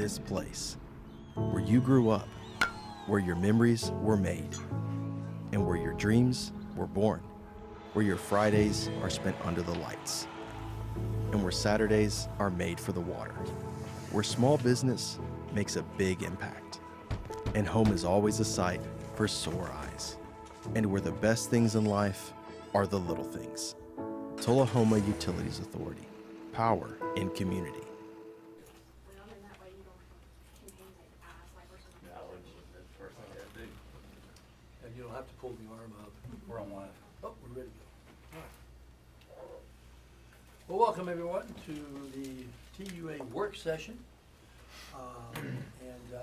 this place, where you grew up, where your memories were made, and where your dreams were born, where your Fridays are spent under the lights, and where Saturdays are made for the water, where small business makes a big impact, and home is always a sight for sore eyes, and where the best things in life are the little things. Tullahoma Utilities Authority, power in community. And you don't have to pull the arm up. We're on live. Oh, we're ready to go. All right. Well, welcome everyone to the TUA work session.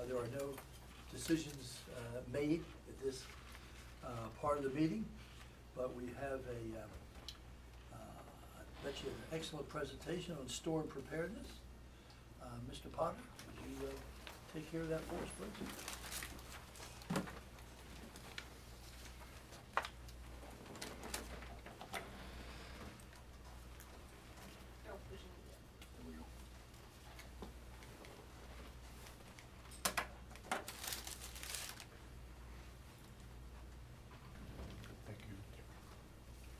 There are no decisions made at this part of the meeting, but we have I bet you an excellent presentation on storm preparedness. Mr. Potter, would you take care of that for us, please? Thank you.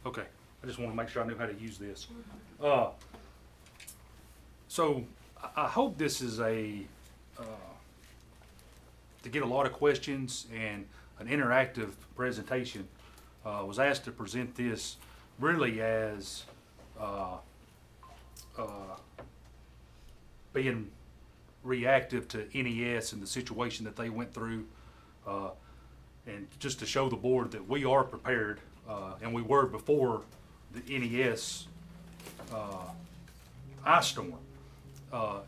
Okay, I just want to make sure I knew how to use this. So I hope this is to get a lot of questions and an interactive presentation. Was asked to present this really as being reactive to NES and the situation that they went through, and just to show the board that we are prepared, and we were before the NES ice storm.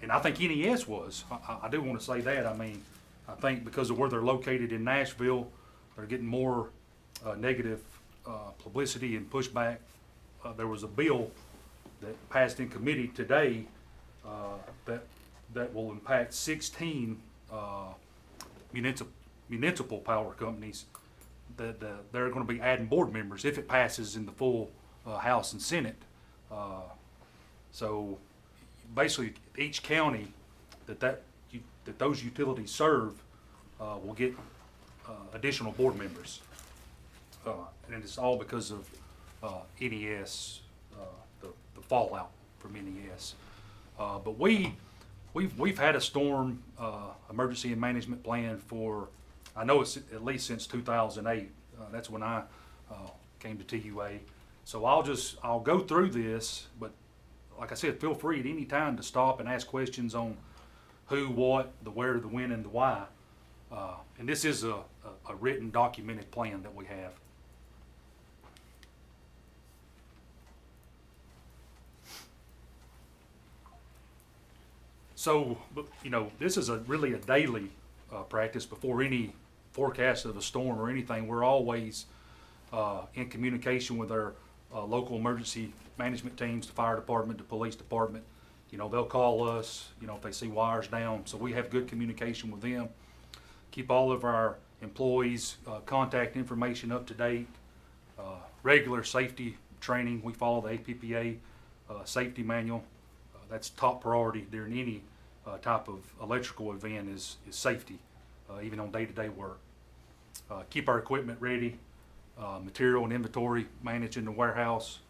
And I think NES was. I do want to say that. I mean, I think because of where they're located in Nashville, they're getting more negative publicity and pushback. There was a bill that passed in committee today that will impact 16 municipal power companies that they're going to be adding board members if it passes in the full House and Senate. So basically, each county that those utilities serve will get additional board members, and it's all because of NES, the fallout from NES. But we've had a storm emergency and management plan for, I know it's at least since 2008. That's when I came to TUA. So I'll go through this, but like I said, feel free at any time to stop and ask questions on who, what, the where, the when, and the why. And this is a written, documented plan that we have. So, this is really a daily practice before any forecast of a storm or anything. We're always in communication with our local emergency management teams, the fire department, the police department. They'll call us, if they see wires down. So we have good communication with them. Keep all of our employees' contact information up to date. Regular safety training. We follow the APPA safety manual. That's top priority during any type of electrical event is safety, even on day-to-day work. Keep our equipment ready. Material and inventory managed in the warehouse.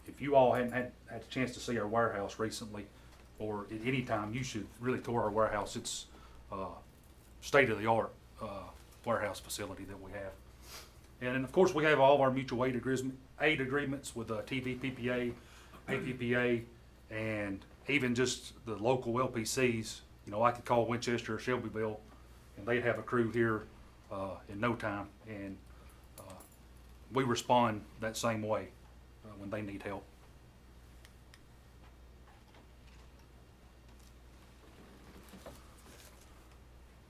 If you all hadn't had a chance to see our warehouse recently, or at any time, you should really tour our warehouse. It's state-of-the-art warehouse facility that we have. And then, of course, we have all of our mutual aid agreements with TVPPA, APPA, and even just the local LPCs. I could call Winchester or Shelbyville, and they'd have a crew here in no time. And we respond that same way when they need help.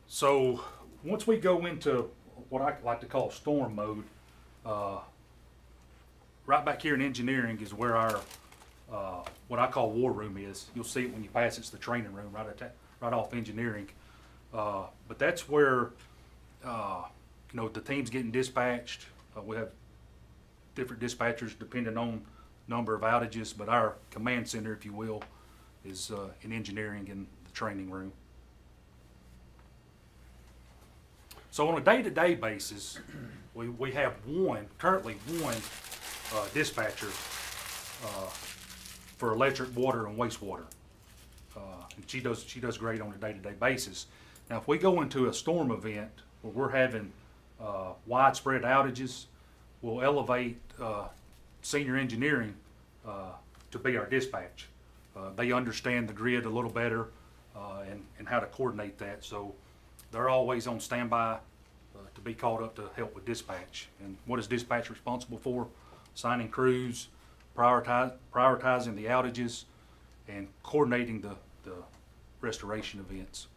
So once we go into what I like to call storm mode, right back here in engineering is where our what I call war room is. You'll see it when you pass. It's the training room right off engineering. But that's where the team's getting dispatched. We have different dispatchers depending on number of outages, but our command center, if you will, is in engineering in the training room. So on a day-to-day basis, we have currently one dispatcher for electric, water, and wastewater. And she does great on a day-to-day basis. Now, if we go into a storm event where we're having widespread outages, we'll elevate senior engineering to be our dispatch. They understand the grid a little better and how to coordinate that. So they're always on standby to be called up to help with dispatch. And what is dispatch responsible for? Assigning crews, prioritizing the outages, and coordinating the restoration events.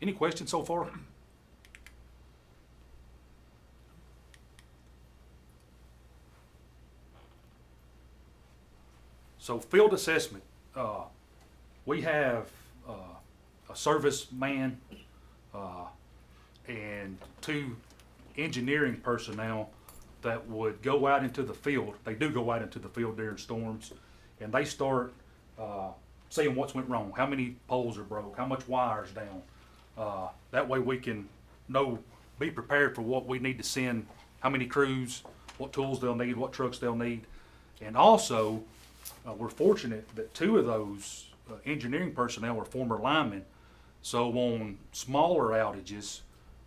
Any questions so far? So field assessment, we have a service man and 2 engineering personnel that would go out into the field. They do go out into the field during storms, and they start seeing what's went wrong, how many poles are broke, how much wire's down. That way we can be prepared for what we need to send, how many crews, what tools they'll need, what trucks they'll need. And also, we're fortunate that 2 of those engineering personnel are former linemen. So on smaller outages,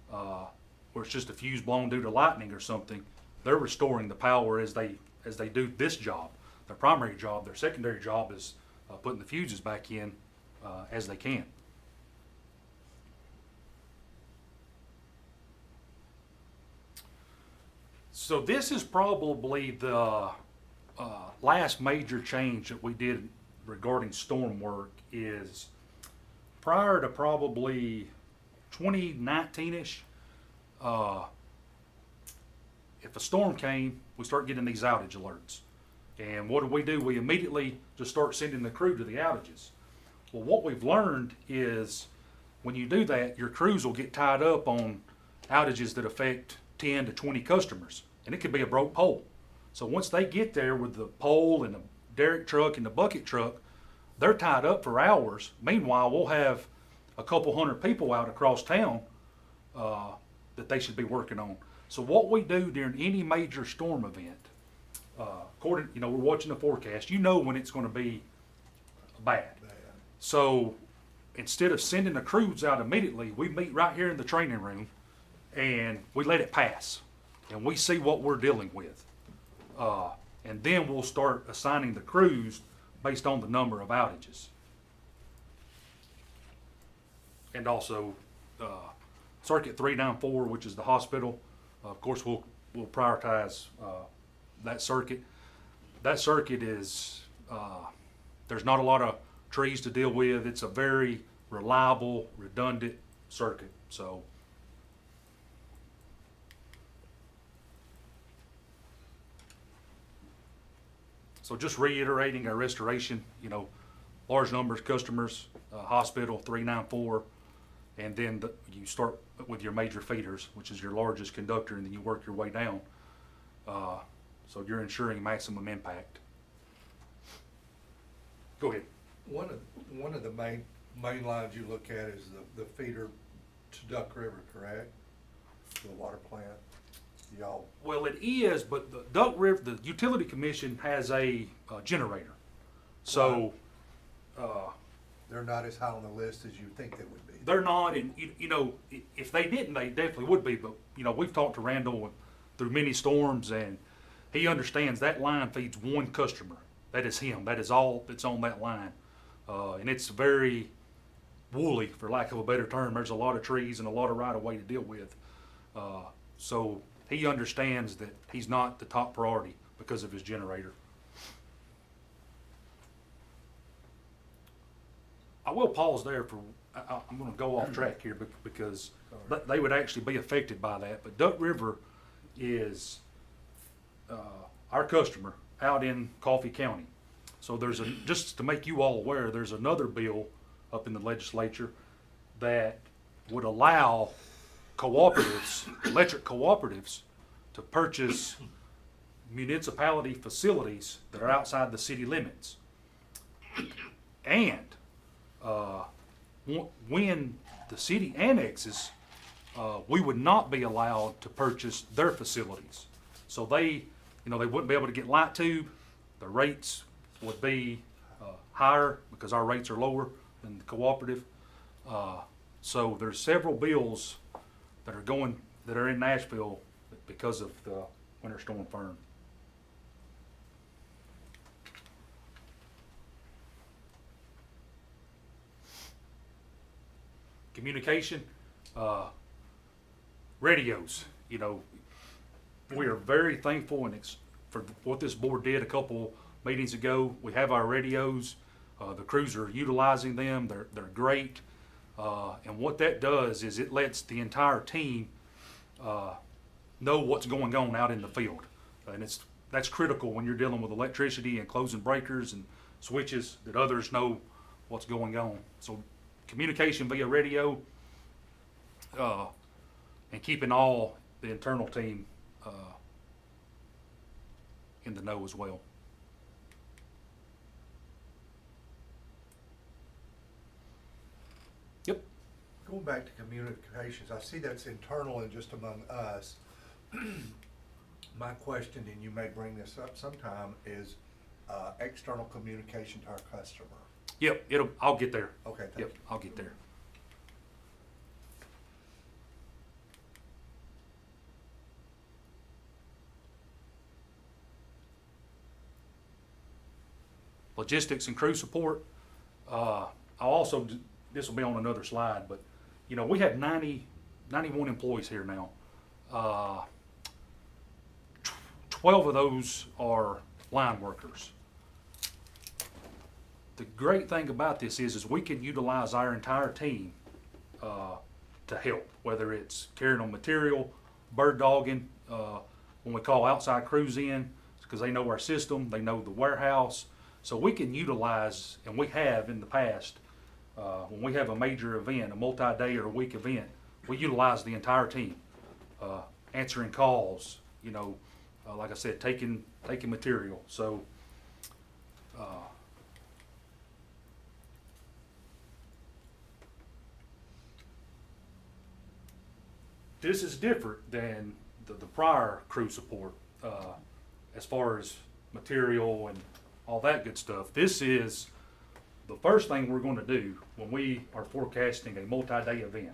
where it's just a fuse blown due to lightning or something, they're restoring the power as they do this job. Their primary job, their secondary job is putting the fuses back in as they can. So this is probably the last major change that we did regarding storm work. Is prior to probably 2019-ish, if a storm came, we start getting these outage alerts. And what do? We immediately just start sending the crew to the outages. Well, what we've learned is when you do that, your crews will get tied up on outages that affect 10 to 20 customers. And it could be a broke pole. So once they get there with the pole and the derrick truck and the bucket truck, they're tied up for hours. Meanwhile, we'll have a couple hundred people out across town that they should be working on. So what we do during any major storm event, we're watching the forecast, when it's going to be bad. So instead of sending the crews out immediately, we meet right here in the training room and we let it pass. And we see what we're dealing with. And then we'll start assigning the crews based on the number of outages. And also, Circuit 394, which is the hospital, of course, we'll prioritize that circuit. That circuit is, there's not a lot of trees to deal with. It's a very reliable, redundant circuit. So just reiterating our restoration, large numbers of customers, hospital 394, and then you start with your major feeders, which is your largest conductor, and then you work your way down. So you're ensuring maximum impact. Go ahead. One of the main lines you look at is the feeder to Duck River, correct? The water plant. Y'all. Well, it is, but the Duck River, the Utility Commission has a generator. So they're not as high on the list as you think they would be. they're not, and if they didn't, they definitely would be. But we've talked to Randall through many storms, and he understands that line feeds one customer. That is him. That is all that's on that line, and it's very woolly, for lack of a better term. There's a lot of trees and a lot of right of way to deal with. So he understands that he's not the top priority because of his generator. I will pause there for, I'm going to go off track here because they would actually be affected by that. But Duck River is our customer out in Coffee County. So just to make you all aware, there's another bill up in the legislature that would allow cooperatives, electric cooperatives, to purchase municipality facilities that are outside the city limits. And when the city annexes we would not be allowed to purchase their facilities. So they wouldn't be able to get light tube. The rates would be higher because our rates are lower than the cooperative. So there's several bills that are in Nashville because of the Winter Storm Fern. Communication, radios. We are very thankful for what this board did a couple meetings ago. We have our radios. The crews are utilizing them. They're great. And what that does is it lets the entire team know what's going on out in the field. And that's critical when you're dealing with electricity and closing breakers and switches, that others know what's going on. So communication via radio, and keeping all the internal team in the know as well. Yep. Going back to communications, I see that's internal and just among us. My question, and you may bring this up sometime, is external communication to our customer. Yep, I'll get there. Okay, thank Yep, you. I'll get there. Logistics and crew support. This will be on another slide, but we have 91 employees here now. 12 of those are line workers. The great thing about this is we can utilize our entire team to help, whether it's carrying on material, bird dogging, when we call outside crews in, because they know our system, they know the warehouse. So we can utilize, and we have in the past, when we have a major event, a multi-day or a week event, we utilize the entire team, answering calls, like I said, taking material. So this is different than the prior crew support as far as material and all that good stuff. This is the first thing we're going to do when we are forecasting a multi-day event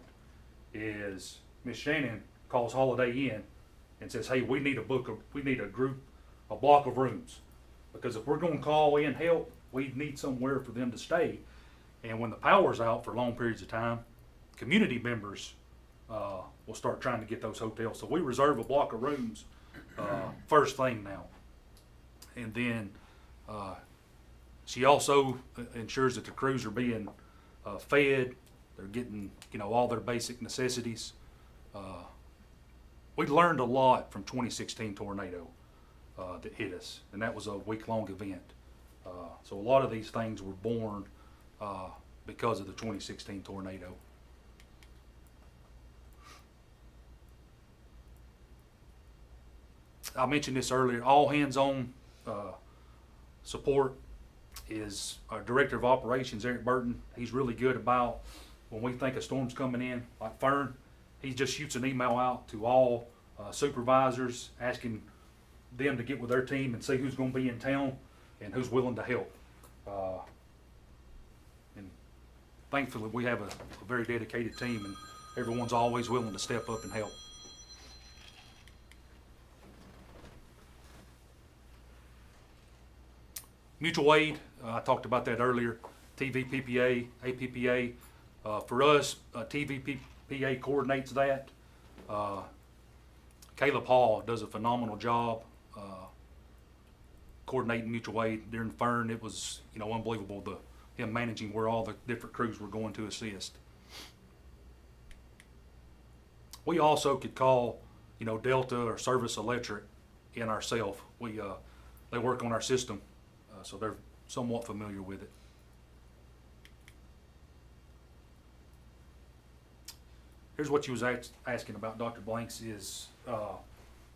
is Miss Shannon calls Holiday in and says, hey, we need a block of rooms. Because if we're going to call in help, we need somewhere for them to stay. And when the power's out for long periods of time, community members will start trying to get those hotels. So we reserve a block of rooms first thing now. And then she also ensures that the crews are being fed. They're getting, all their basic necessities. We learned a lot from 2016 tornado that hit us, and that was a week-long event. So a lot of these things were born because of the 2016 tornado. I mentioned this earlier, all hands-on support is our Director of Operations, Eric Burton. He's really good about when we think a storm's coming in, like Fern, he just shoots an email out to all supervisors asking them to get with their team and see who's going to be in town and who's willing to help. And thankfully we have a very dedicated team, and everyone's always willing to step up and help. Mutual aid, I talked about that earlier. TVPPA, APPA. For us, TVPPA coordinates that. Caleb Hall does a phenomenal job coordinating mutual aid during Fern. It was, unbelievable, him managing where all the different crews were going to assist. We also could call, Delta or Service Electric in ourselves. They work on our system. So they're somewhat familiar with it. Here's what you was asking about, Dr. Blanks, is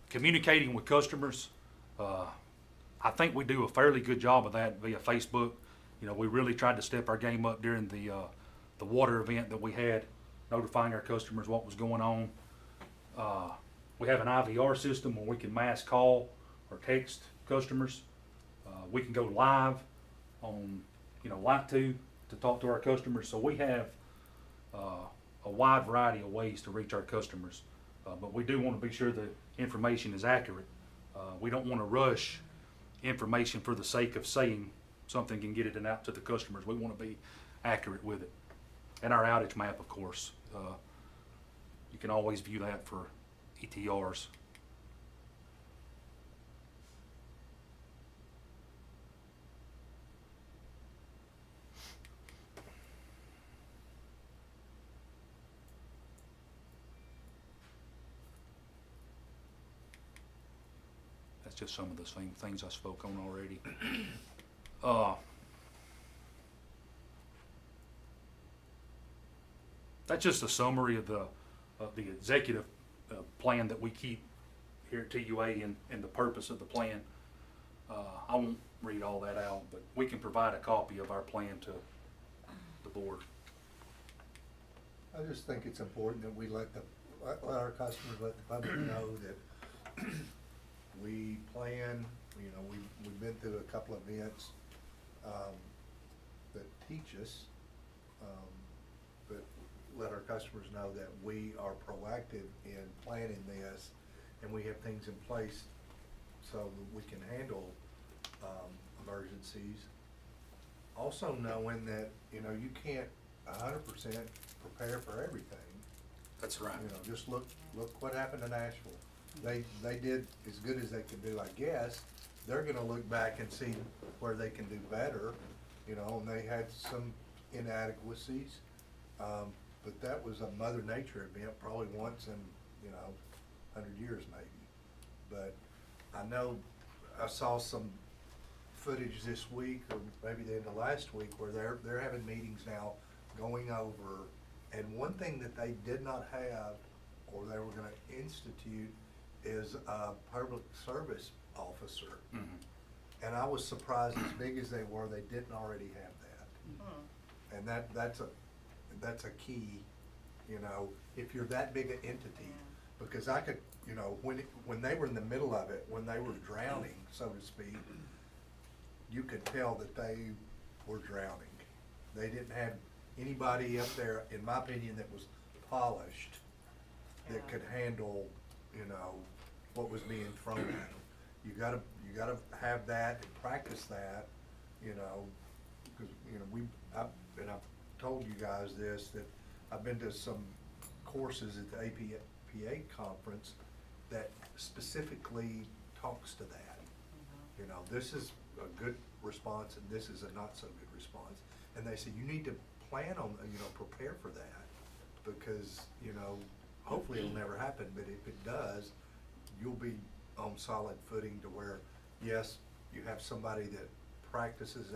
communicating with customers. I think we do a fairly good job of that via Facebook. We really tried to step our game up during the water event that we had notifying our customers what was going on. We have an IVR system where we can mass call or text customers. We can go live on, Light 2 to talk to our customers. So we have a wide variety of ways to reach our customers. But we do want to be sure the information is accurate. We don't want to rush information for the sake of saying something and get it out to the customers. We want to be accurate with it. And our outage map, of course, you can always view that for ETRs. That's just some of the same things I spoke on already. That's just a summary of the executive plan that we keep here at TUA and the purpose of the plan. I won't read all that out, but we can provide a copy of our plan to the board. I just think it's important that we let our customers, let the public know that we plan, we've been through a couple of events, that teach us, but let our customers know that we are proactive in planning this, and we have things in place so that we can handle, emergencies. Also knowing that, you can't 100% prepare for everything. That's right. Just look what happened in Nashville. They did as good as they could do, I guess. They're gonna look back and see where they can do better, and they had some inadequacies. But that was a Mother Nature event, probably once in, 100 years maybe. But I know I saw some footage this week, or maybe the end of last week, where they're having meetings now going over, and one thing that they did not have, or they were gonna institute, is a public service officer. Mm-hmm. And I was surprised, as big as they were, they didn't already have that. And that's a key, if you're that big an entity. Because I could, when they were in the middle of it, when they were drowning, so to speak, you could tell that they were drowning. They didn't have anybody up there, in my opinion, that was polished, that could handle, what was being thrown at them. You gotta have that and practice that, because, I've told you guys this, that I've been to some courses at the APA conference that specifically talks to that. This is a good response and this is a not so good response. And they say, you need to plan on, prepare for that, because, hopefully it'll never happen, but if it does, you'll be on solid footing to where, yes, you have somebody that practices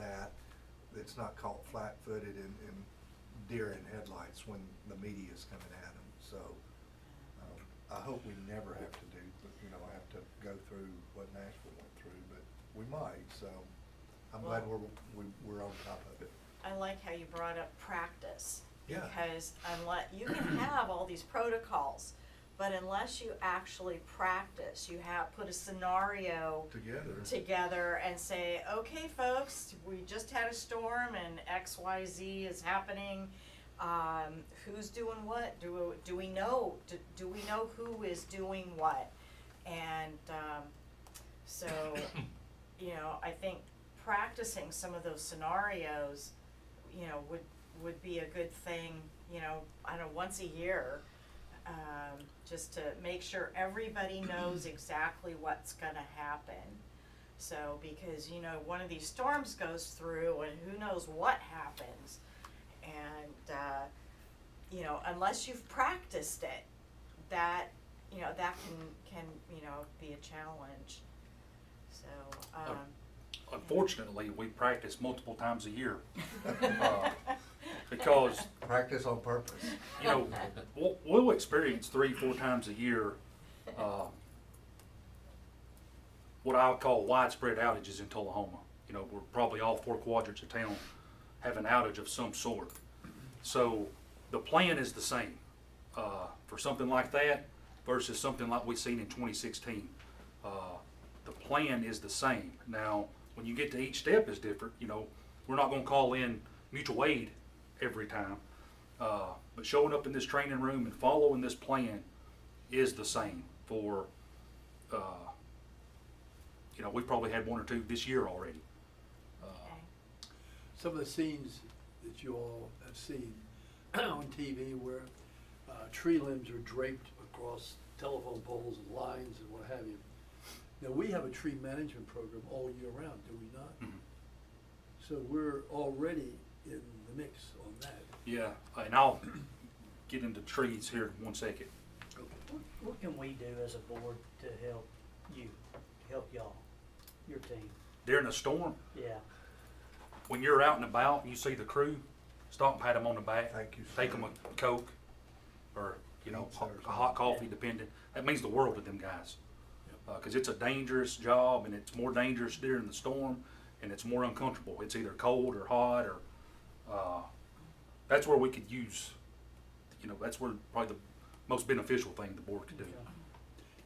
that's not caught flat-footed and deer in headlights when the media is coming at them. So, I hope we never have to have to go through what Nashville went through, but we might, so I'm glad we're on top of it. I like how you brought up practice. Yeah. Because you can have all these protocols, but unless you actually practice, you put a scenario together and say, okay, folks, we just had a storm and XYZ is happening. Who's doing what? Do we know? Do we know who is doing what? And so, I think practicing some of those scenarios, would be a good thing, I don't know, once a year, just to make sure everybody knows exactly what's gonna happen. So, because, one of these storms goes through and who knows what happens. And, unless you've practiced it, that can be a challenge. So, Unfortunately, we practice multiple times a year. Because Practice on purpose. we'll experience 3-4 times a year what I'll call widespread outages in Tullahoma. We're probably all 4 quadrants of town have an outage of some sort. So the plan is the same, for something like that versus something like we seen in 2016. The plan is the same. Now, when you get to each step is different, you know, we're not gonna call in mutual aid every time. But showing up in this training room and following this plan is the same for, you know, we've probably had one or two this year already. Okay. Some of the scenes that you all have seen on TV where tree limbs are draped across telephone poles and lines and what have you. Now, we have a tree management program all year round, do we not? Mhm. So we're already in the mix on that. Yeah, and I'll get into trees here in 1 second. What can we do as a board to help you, help y'all, your team? During a storm, Yeah, when you're out and about and you see the crew, stop and pat them on the back. Thank you, Take sir. them a Coke or, you know, Pizza or a hot coffee, depending. That means the world to them guys. Because it's a dangerous job, and it's more dangerous during the storm, and it's more uncomfortable. It's either cold or hot, or that's where we could use, you know, that's where probably the most beneficial thing the board could do.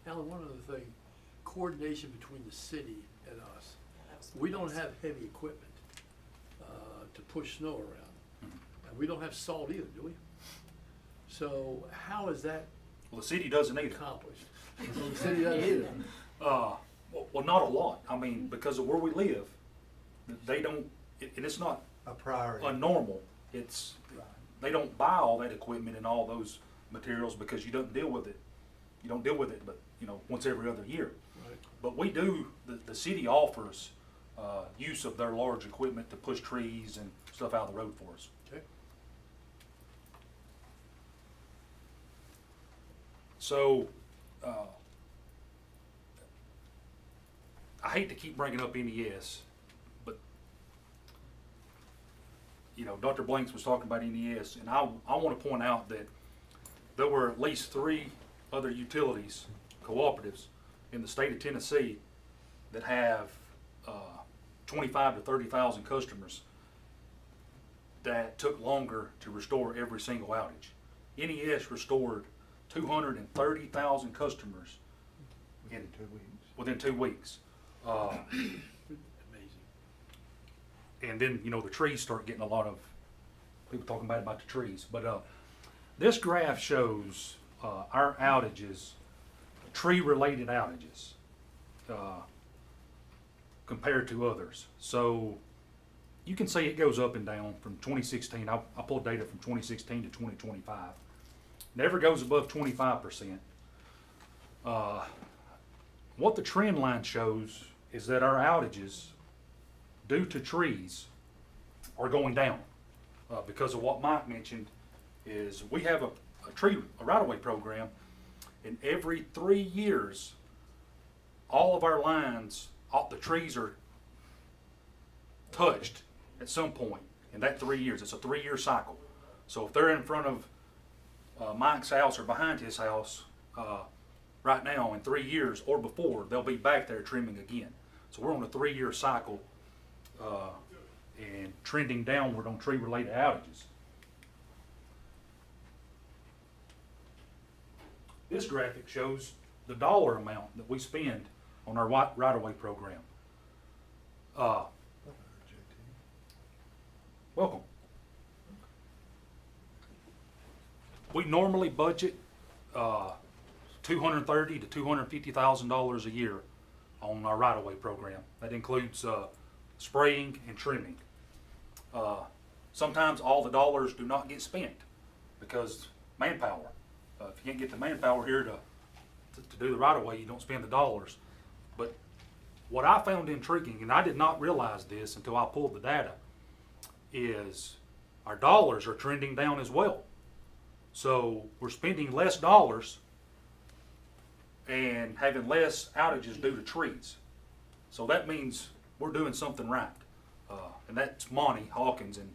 Alan, one other thing, coordination between the city and us. Yeah, that was We don't nice. have heavy equipment to push snow around. Mhm. And we don't have salt either, do we? So how is that Well, the city doesn't either. accomplished? So the city doesn't either. Well, not a lot. I mean, because of where we live, they don't, and it's not A priority. unnormal. It's, they don't buy all that equipment and all those materials because you don't deal with it. You don't deal with it, but, you know, once every other year. Right. But we do, the city offers, use of their large equipment to push trees and stuff out of the road for us. Okay. So, I hate to keep bringing up NES, but, you know, Dr. Blanks was talking about NES, and I want to point out that there were at least 3 other utilities, cooperatives, in the state of Tennessee that have 25 to 30,000 customers that took longer to restore every single outage. NES restored 230,000 customers Within 2 weeks. within 2 weeks. Amazing. And then, you know, the trees start getting a lot of people talking about the trees. But this graph shows our outages, tree-related outages, compared to others. So you can see it goes up and down from 2016. I pulled data from 2016 to 2025. Never goes above 25%. What the trend line shows is that our outages, due to trees, are going down. Because of what Mike mentioned, is we have a right-of-way program, and every 3 years, all of our lines, all the trees are touched at some point in that 3 years. It's a 3-year cycle. So if they're in front of Mike's house or behind his house right now in 3 years or before, they'll be back there trimming again. So we're on a 3-year cycle and trending downward on tree-related outages. This graphic shows the dollar amount that we spend on our right-of-way program. Welcome. We normally budget $230,000 to $250,000 a year on our right-of-way program. That includes spraying and trimming. Sometimes all the dollars do not get spent because manpower. If you can't get the manpower here to do the right-of-way, you don't spend the dollars. But what I found intriguing, and I did not realize this until I pulled the data, is our dollars are trending down as well. So we're spending less dollars and having less outages due to trees. So that means we're doing something right. And that's Monty Hawkins and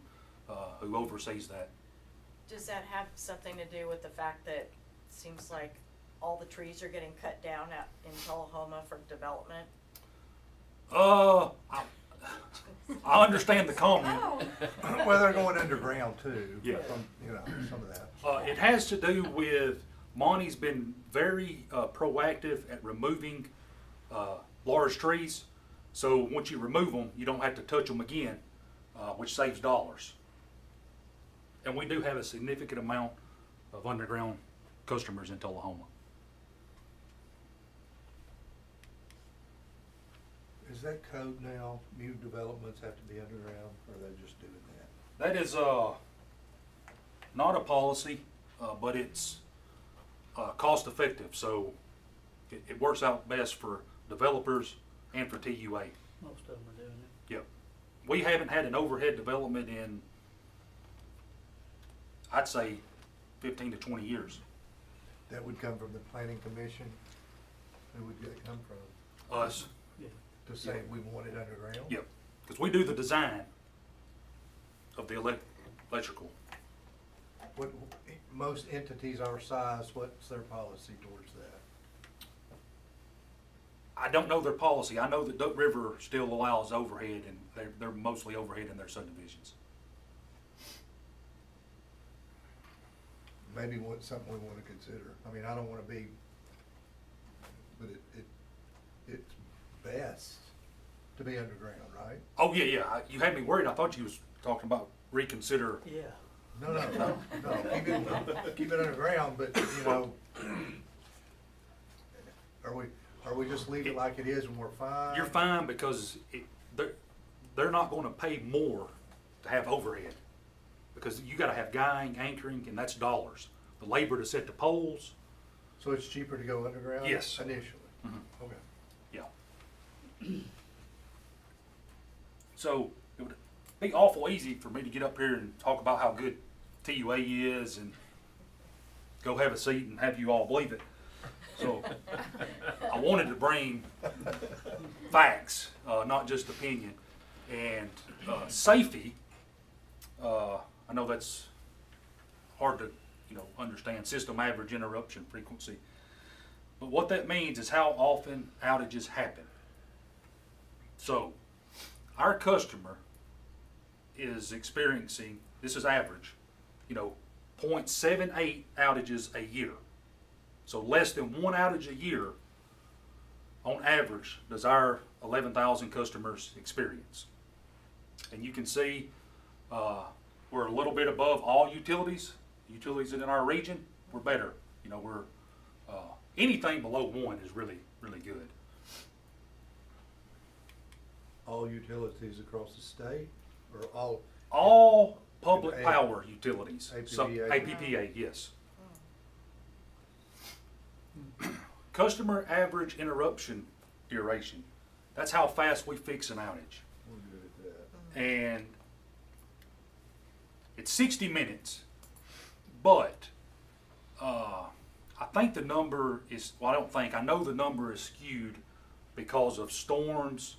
who oversees that. Does that have something to do with the fact that it seems like all the trees are getting cut down out in Tullahoma for development? I understand the comment. Oh, Well, they're going underground too. Yeah. You know, some of that. It has to do with, Monty's been very proactive at removing large trees. So once you remove them, you don't have to touch them again, which saves dollars. And we do have a significant amount of underground customers in Tullahoma. Is that code now? New developments have to be underground, or are they just doing that? That is not a policy, but it's cost effective, so it works out best for developers and for TUA. Most of them are doing it. Yep. We haven't had an overhead development in, I'd say, 15 to 20 years. That would come from the planning commission? Who would that come from? Us. Yeah. To say we want it underground? Yep. Because we do the design of the electrical. What, most entities our size, what's their policy towards that? I don't know their policy. I know that Duck River still allows overhead, and they're mostly overhead in their subdivisions. Maybe something we wanna consider. I mean, I don't wanna be, but it's best to be underground, right? Oh, yeah, yeah. You had me worried. I thought you was talking about reconsider. Yeah. No, keep it underground, but, you know, are we just leave it like it is and we're fine? You're fine because they're not gonna pay more to have overhead. Because you gotta have guying, anchoring, and that's dollars. The labor to set the poles, So it's cheaper to go underground? Yes. Initially? Mhm. Okay. yeah. So it would be awful easy for me to get up here and talk about how good TUA is and go have a seat and have you all believe it. So I wanted to bring facts, not just opinion. And safety, I know that's hard to, understand, system average interruption frequency. But what that means is how often outages happen. So our customer is experiencing, this is average, 0.78 outages a year. So less than one outage a year, on average, does our 11,000 customers experience. And you can see we're a little bit above all utilities. Utilities in our region, we're better. We're anything below 1 is really, really good. All utilities across the state, or all? All public A- power utilities. APPA. APPA, yes. Customer average interruption duration. That's how fast we fix an outage. We're good at that. And it's 60 minutes, but I think the number is, well, I know the number is skewed because of storms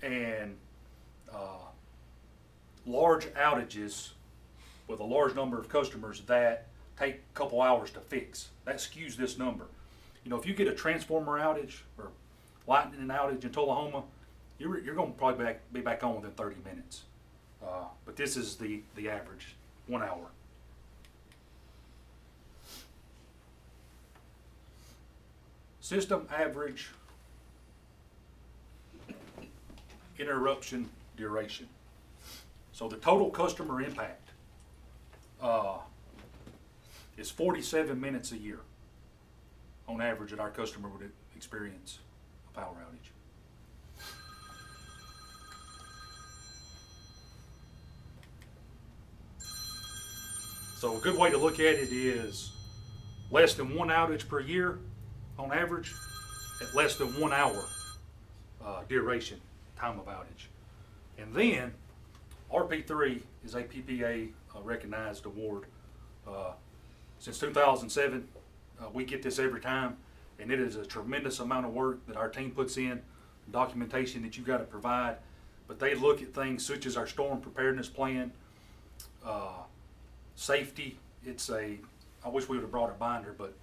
and large outages with a large number of customers that take a couple hours to fix. That skews this number. If you get a transformer outage or lightning outage in Tullahoma, you're going to probably be back on within 30 minutes. But this is the average, 1 hour. System average interruption duration. So the total customer impact is 47 minutes a year on average that our customer would experience a power outage. So a good way to look at it is less than 1 outage per year on average at less than 1 hour duration, time of outage. And then RP3 is a PPA recognized award. Since 2007, we get this every time, and it is a tremendous amount of work that our team puts in, documentation that you got to provide. But they look at things such as our storm preparedness plan, safety. I wish we would have brought a binder, but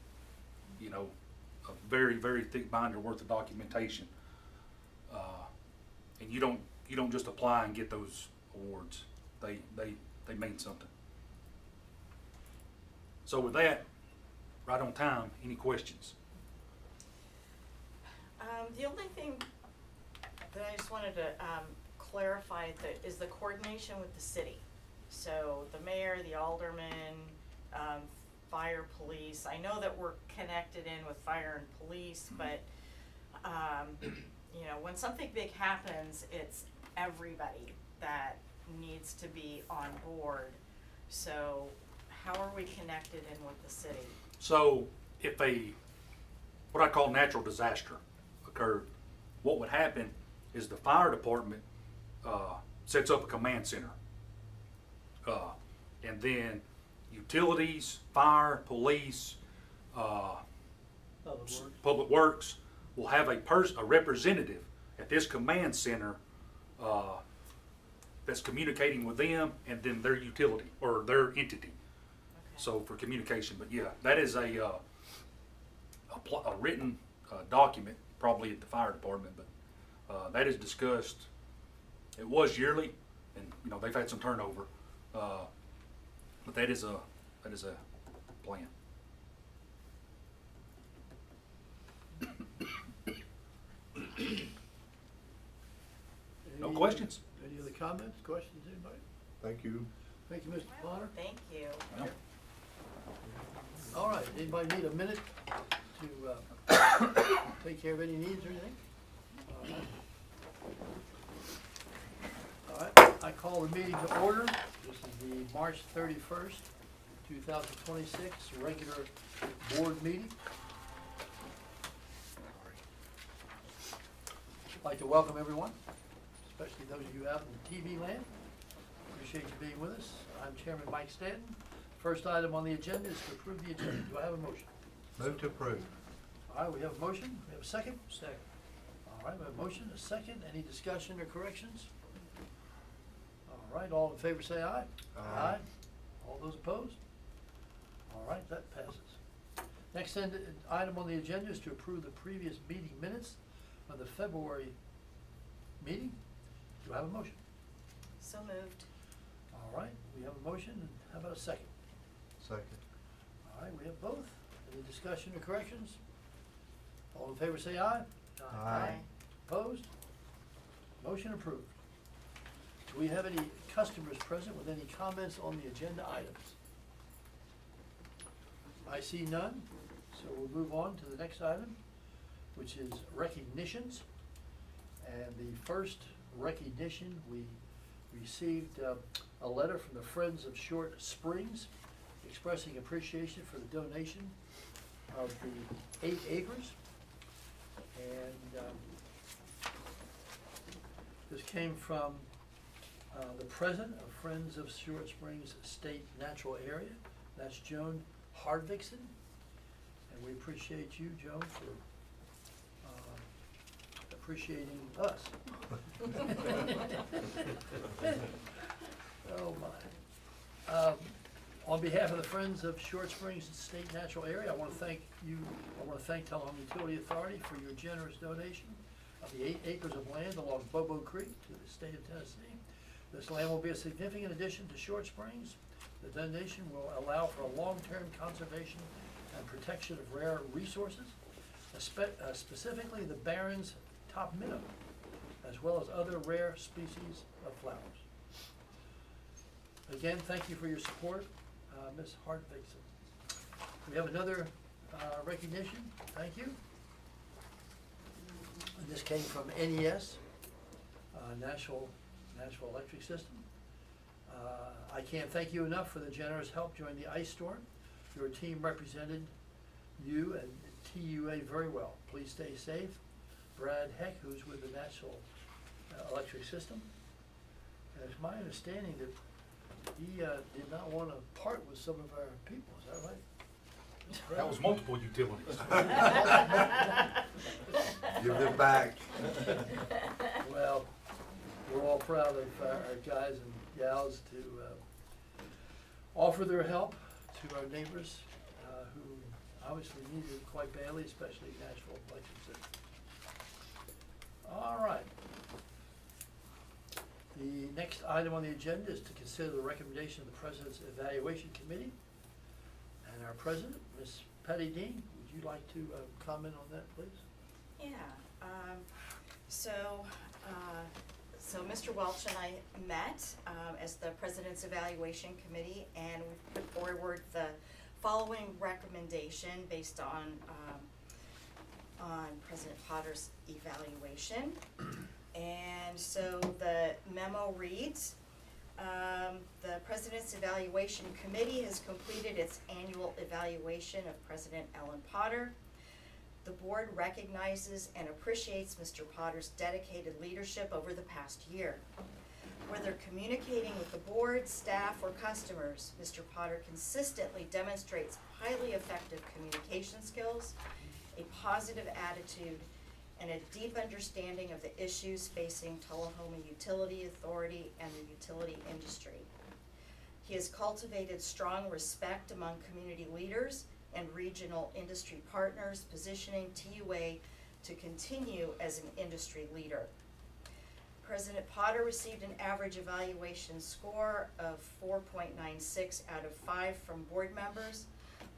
a very, very thick binder worth of documentation. And you you don't just apply and get those awards. They mean something. So with that, right on time, any questions? The only thing that I just wanted to clarify is the coordination with the city. So the mayor, the alderman, fire, police. I know that we're connected in with fire and police, but you know, when something big happens, it's everybody that needs to be on board. So how are we connected in with the city? So if what I call natural disaster occurred, what would happen is the fire department sets up a command center. And then utilities, fire, police, public works will have a representative at this command center that's communicating with them and then their utility or their entity. Okay. So for communication, but yeah, that is a written document, probably at the fire department, but that is discussed. It was yearly, and you know they've had some turnover, but that is a plan. No questions? Any other comments, questions, anybody? Thank you. Thank you, Mr. Potter. Thank you. No. All right, anybody need a minute to take care of any needs or anything? All right, I call the meeting to order. This is the March 31st, 2026 regular board meeting. I'd like to welcome everyone, especially those of you out in TV land. Appreciate you being with us. I'm Chairman Mike Stanton. First item on the agenda is to approve the agenda. Do I have a motion? Move to approve. All right, we have a motion. We have a second? Second. All right, we have a motion, a second. Any discussion or corrections? All right, all in favor say aye. Aye. All those opposed? All right, that passes. Next item on the agenda is to approve the previous meeting minutes of the February meeting. Do I have a motion? So moved. All right, we have a motion. And how about a second? Second. All right, we have both. Any discussion or corrections? All in favor say aye. Aye. Opposed? Motion approved. Do we have any customers present with any comments on the agenda items? I see none, so we'll move on to the next item, which is recognitions. And the first recognition, we received a letter from the Friends of Short Springs expressing appreciation for the donation of the 8 acres. And this came from the president of Friends of Short Springs State Natural Area. That's Joan Hardvixen. And we appreciate you, Joan, for appreciating us. Oh my. On behalf of the Friends of Short Springs State Natural Area, I want to thank you. I want to thank Tullahoma Utility Authority for your generous donation of the 8 acres of land along Bobo Creek to the state of Tennessee. This land will be a significant addition to Short Springs. The donation will allow for a long-term conservation and protection of rare resources, specifically the Barren's top minnow, as well as other rare species of flowers. Again, thank you for your support, Ms. Hardvixen. We have another recognition. Thank you. And this came from NES, National Electric System. I can't thank you enough for the generous help during the ice storm. Your team represented you and TUA very well. Please stay safe. Brad Heck, who's with the National Electric System. And it's my understanding that he did not want to part with some of our people. Is that right? That was multiple utilities. Give them back. Well, we're all proud of our guys and gals to offer their help to our neighbors who obviously need it quite badly, especially Nashville Electric System. All right. The next item on the agenda is to consider the recommendation of the President's Evaluation Committee. And our President, Ms. Patty Dean, would you like to comment on that, please? Yeah, so Mr. Welch and I met as the President's Evaluation Committee, and we put forward the following recommendation based on President Potter's evaluation. And so the memo reads, the President's Evaluation Committee has completed its annual evaluation of President Ellen Potter. The board recognizes and appreciates Mr. Potter's dedicated leadership over the past year. Whether communicating with the board, staff, or customers, Mr. Potter consistently demonstrates highly effective communication skills, a positive attitude, and a deep understanding of the issues facing Tullahoma Utility Authority and the utility industry. He has cultivated strong respect among community leaders and regional industry partners, positioning TUA to continue as an industry leader. President Potter received an average evaluation score of 4.96 out of 5 from board members,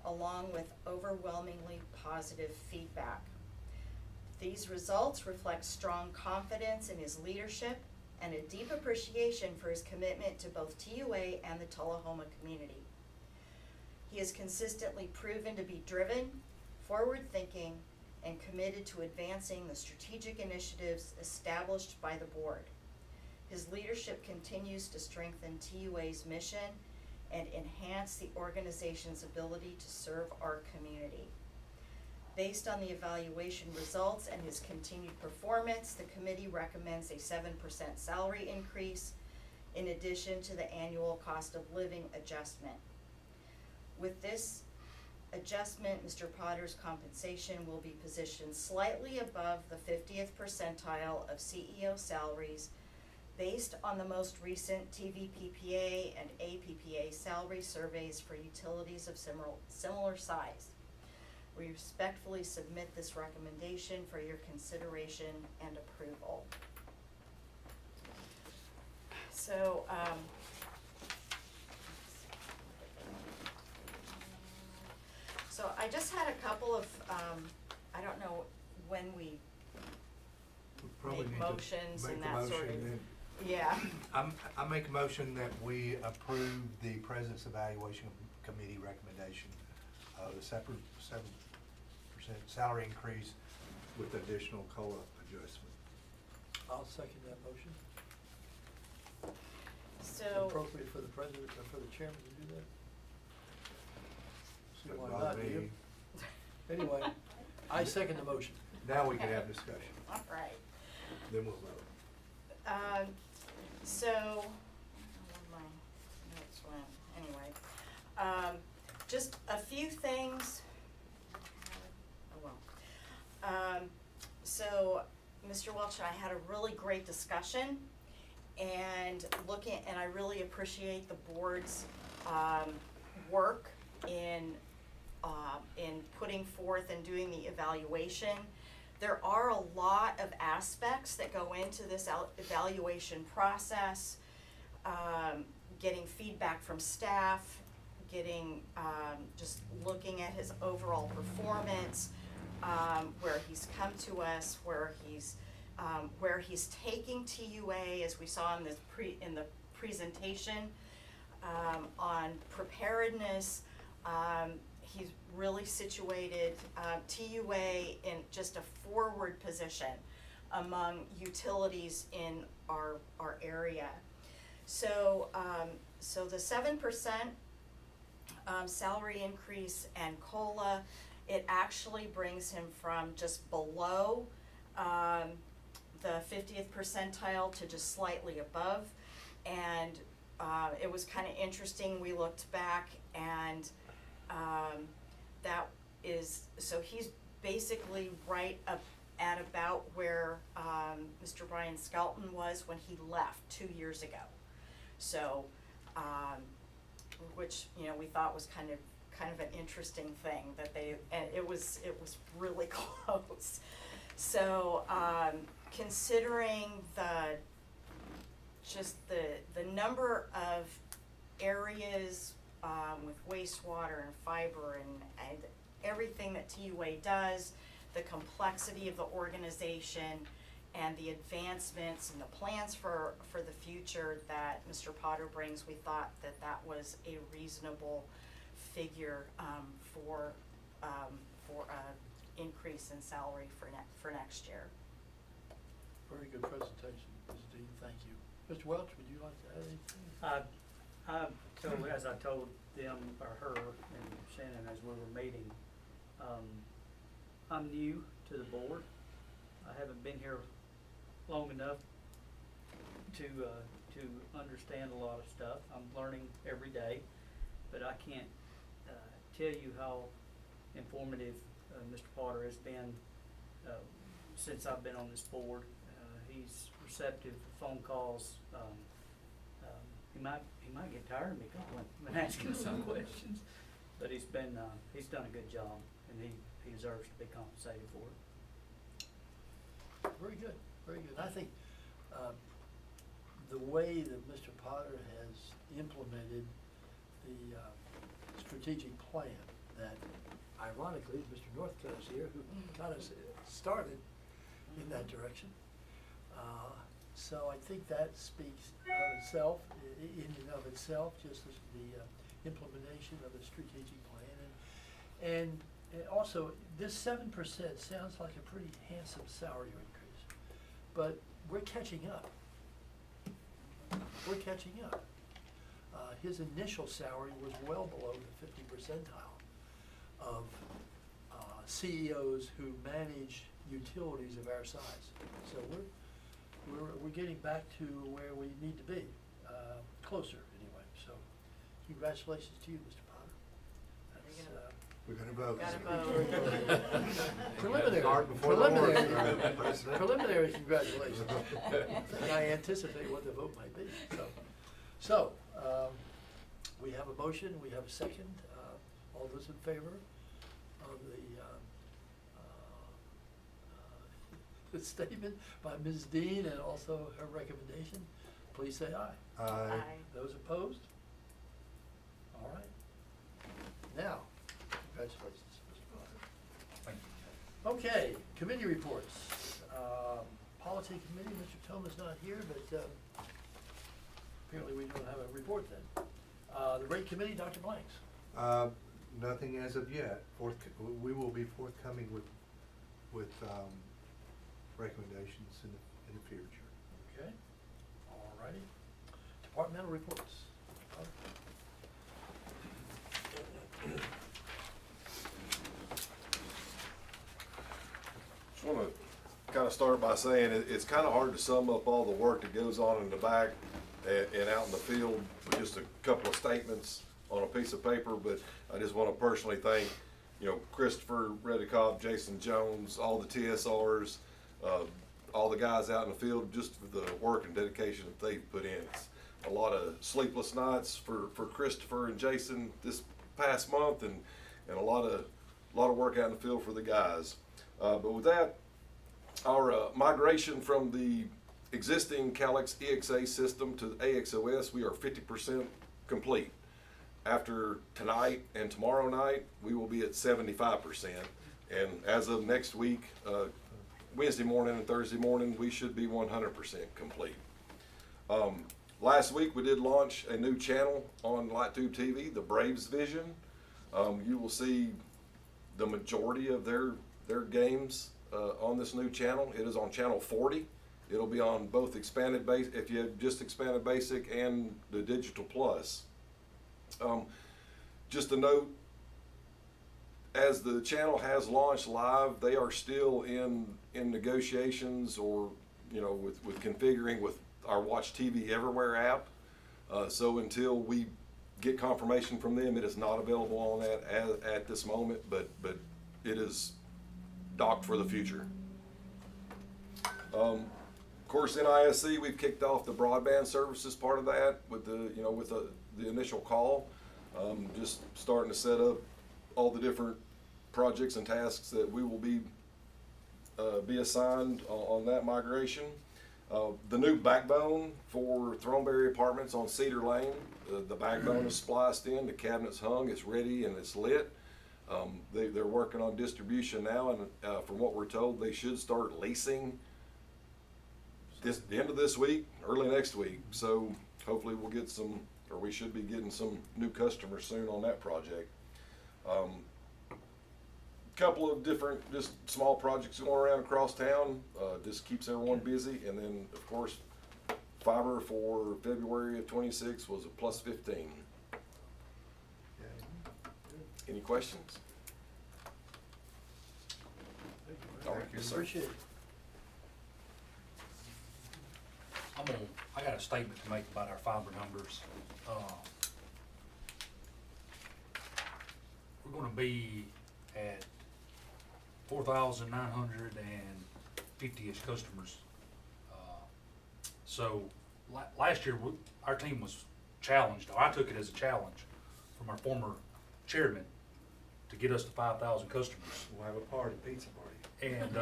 along with overwhelmingly positive feedback. These results reflect strong confidence in his leadership and a deep appreciation for his commitment to both TUA and the Tullahoma community. He has consistently proven to be driven, forward-thinking, and committed to advancing the strategic initiatives established by the board. His leadership continues to strengthen TUA's mission and enhance the organization's ability to serve our community. Based on the evaluation results and his continued performance, the committee recommends a 7% salary increase in addition to the annual cost of living adjustment. With this adjustment, Mr. Potter's compensation will be positioned slightly above the 50th percentile of CEO salaries based on the most recent TVPPA and APPA salary surveys for utilities of similar size. We respectfully submit this recommendation for your consideration and approval. So, so I just had a couple of, I don't know when we probably make need to motions make and the that sort motion of, then. yeah. I make a motion that we approve the President's Evaluation Committee recommendation of the 7% salary increase with additional COLA adjustment. I'll second that motion. So, Appropriate for the President or for the Chairman to do that? See Doesn't why bother not, do you? me. Anyway, I second the motion. Now we can have discussion, all right. then we'll vote. So, where my notes went, anyway. Just a few things. Oh well. So, Mr. Welch and I had a really great discussion, and I really appreciate the board's work in putting forth and doing the evaluation. There are a lot of aspects that go into this evaluation process, getting feedback from staff, just looking at his overall performance, where he's come to us, where he's taking TUA, as we saw in the presentation, on preparedness. He's really situated TUA in just a forward position among utilities in our area. So, so the 7% salary increase and COLA, it actually brings him from just below the 50th percentile to just slightly above. And it was kind of interesting. We looked back, and that is, so he's basically right up at about where Mr. Brian Skelton was when he left 2 years ago. So, which, you know, we thought was kind of an interesting thing that and it was really close. So, considering just the number of areas, with wastewater and fiber and everything that TUA does, the complexity of the organization, and the advancements and the plans for the future that Mr. Potter brings, we thought that that was a reasonable figure, for a increase in salary for next year. Very good presentation, Ms. Dean, thank you. Mr. Welch, would you like to add anything? I told, as I told them, or her and Shannon as we were meeting, I'm new to the board. I haven't been here long enough to understand a lot of stuff. I'm learning every day, but I can't tell you how informative Mr. Potter has been since I've been on this board. He's receptive to phone calls. He might get tired of me calling and asking some questions, but he's done a good job, and he deserves to be compensated for it. Very good, very good. I think the way that Mr. Potter has implemented the strategic plan that, ironically, Mr. Northcutt is here, who kind of started in that direction. So I think that speaks of itself, in and of itself, just as the implementation of the strategic plan. And also, this 7% sounds like a pretty handsome salary increase, but we're catching up. We're catching up. His initial salary was well below the 50 percentile of CEOs who manage utilities of our size. So we're getting back to where we need to be, closer anyway. So congratulations to you, Mr. Potter. That's, We're gonna vote. Preliminary, preliminary congratulations. I think I anticipate what the vote might be, so, we have a motion, we have a second, all those in favor of the statement by Ms. Dean and also her recommendation, please say aye. Aye. Those opposed? All right. Now, congratulations, Mr. Potter. Thank you. Okay, committee reports. Policy committee, Mr. Thomas not here, but apparently we don't have a report then. The rate committee, Dr. Blanks. Nothing as of yet. We will be forthcoming with recommendations in the future. Okay, all righty. Departmental reports. Just want to kind of start by saying it's kind of hard to sum up all the work that goes on in the back and out in the field with just a couple of statements on a piece of paper, but I just want to personally thank, Christopher Reddicoff, Jason Jones, all the TSRs, all the guys out in the field, just for the work and dedication that they've put in. It's a lot of sleepless nights for Christopher and Jason this past month, and a lot of work out in the field for the guys. But with that, our migration from the existing Calix EXA system to AXOS, we are 50% complete. After tonight and tomorrow night, we will be at 75%. And as of next week, Wednesday morning and Thursday morning, we should be 100% complete. Last week, we did launch a new channel on LightTube TV, the Braves Vision. You will see the majority of their games on this new channel. It is on channel 40. It'll be on both expanded basic, if you have just expanded basic, and the digital plus. Just a note, as the channel has launched live, they are still in negotiations or with configuring with our Watch TV Everywhere app. So until we get confirmation from them, it is not available on that at this moment, but it is docked for the future. Of course, NISC, we've kicked off the broadband services part of that with the initial call. Just starting to set up all the different projects and tasks that we will be assigned on that migration. The new backbone for Throneberry Apartments on Cedar Lane, the backbone is spliced in, the cabinet's hung, it's ready and it's lit. They're working on distribution now, and from what we're told, they should start leasing the end of this week, early next week. So hopefully we'll get some, or we should be getting some new customers soon on that project. Couple of different, just small projects going around across town, just keeps everyone busy. And then, of course, fiber for February of '26 was a plus 15. Any questions? All right, yes, sir. Appreciate it. I got a statement to make about our fiber numbers. We're gonna be at 4,950-ish customers. So last year, our team was challenged, or I took it as a challenge from our former chairman to get us to 5,000 customers. We'll have a party, pizza party. And,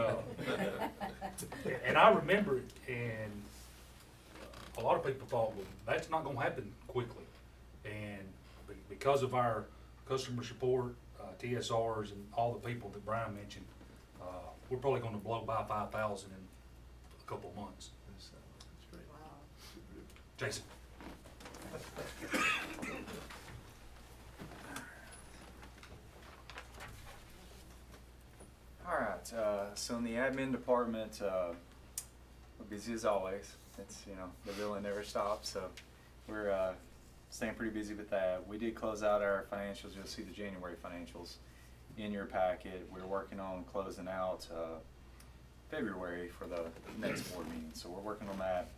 and I remember it, and a lot of people thought, well, that's not gonna happen quickly. And because of our customer support, TSRs, and all the people that Brian mentioned, we're probably gonna blow by 5,000 in a couple of months. That's great. Wow. Jason? All right, so in the admin department, we're busy as always. It's, the billing never stops, so we're staying pretty busy with that. We did close out our financials. You'll see the January financials in your packet. We're working on closing out February for the next board meeting, so we're working on that.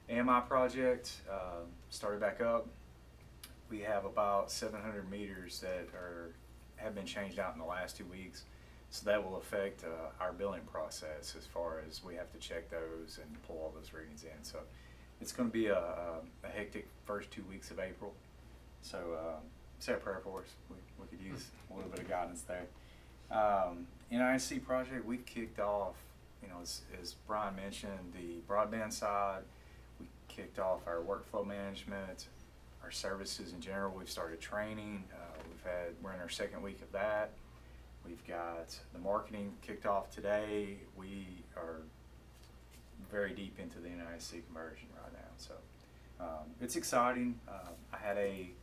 AMI project started back up. We have about 700 meters that have been changed out in the last 2 weeks. So that will affect our billing process as far as we have to check those and pull all those readings in. So it's going to be a hectic first 2 weeks of April. So say a prayer for us. We could use a little bit of guidance there. NIC project, we've kicked off, as Brian mentioned, the broadband side. We kicked off our workflow management, our services in general. We've started training. We're in our second week of that. We've got the marketing kicked off today. We are very deep into the NIC conversion right now. So it's exciting. I had a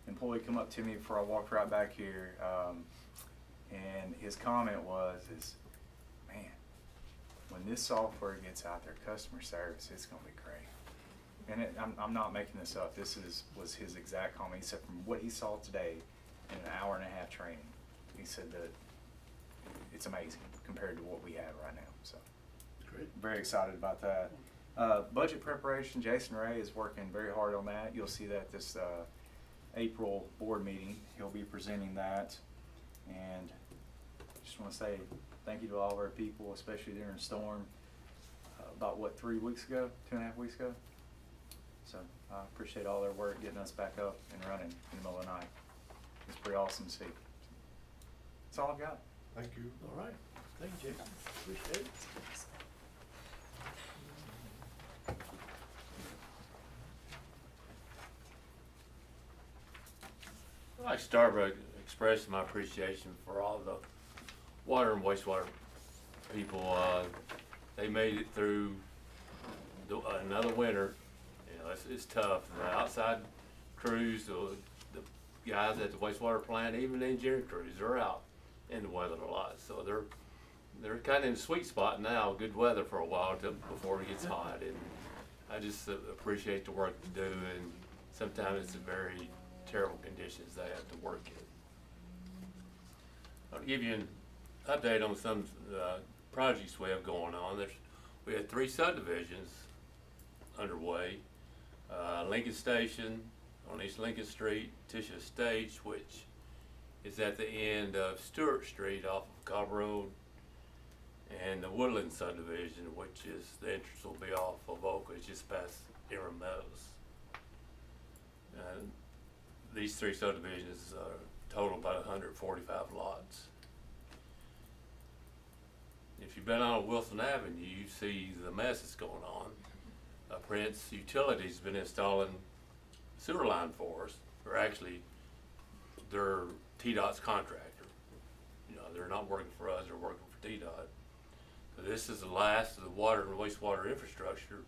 employee come up to me before I walked right back here, and his comment was, man, when this software gets out there, customer service, it's going to be great. And I'm not making this up. This was his exact comment. He said from what he saw today in an hour and a half training, he said that it's amazing compared to what we have right now. So Great. very excited about that. Budget preparation, Jason Ray is working very hard on that. You'll see that this April board meeting. He'll be presenting that. And just want to say thank you to all of our people, especially during the storm. About 3 weeks ago, 2.5 weeks ago. So I appreciate all their work getting us back up and running in the middle of the night. It's pretty awesome to see. That's all I've got. Thank you. All right. Thank you, Jason. Appreciate it. I'd like to start by expressing my appreciation for all the water and wastewater people. They made it through another winter. It's tough. The outside crews, the guys at the wastewater plant, even the engineering crews, they're out in the weather a lot. So they're kind of in a sweet spot now, good weather for a while before it gets hot. And I just appreciate the work they do. And sometimes it's very terrible conditions they have to work in. I'll give you an update on some projects we have going on. We have 3 subdivisions underway. Lincoln Station on East Lincoln Street, Tisha Estates, which is at the end of Stewart Street off of Cobb Road, and the Woodland subdivision, which is the entrance will be off of Oak, it's just past Erin Meadows. And these 3 subdivisions total about 145 lots. If you've been on Wilson Avenue, you see the mess that's going on. Prince Utilities been installing sewer line for us, or actually, they're TDOT's contractor. You know, they're not working for us, they're working for TDOT. So this is the last of the water and wastewater infrastructure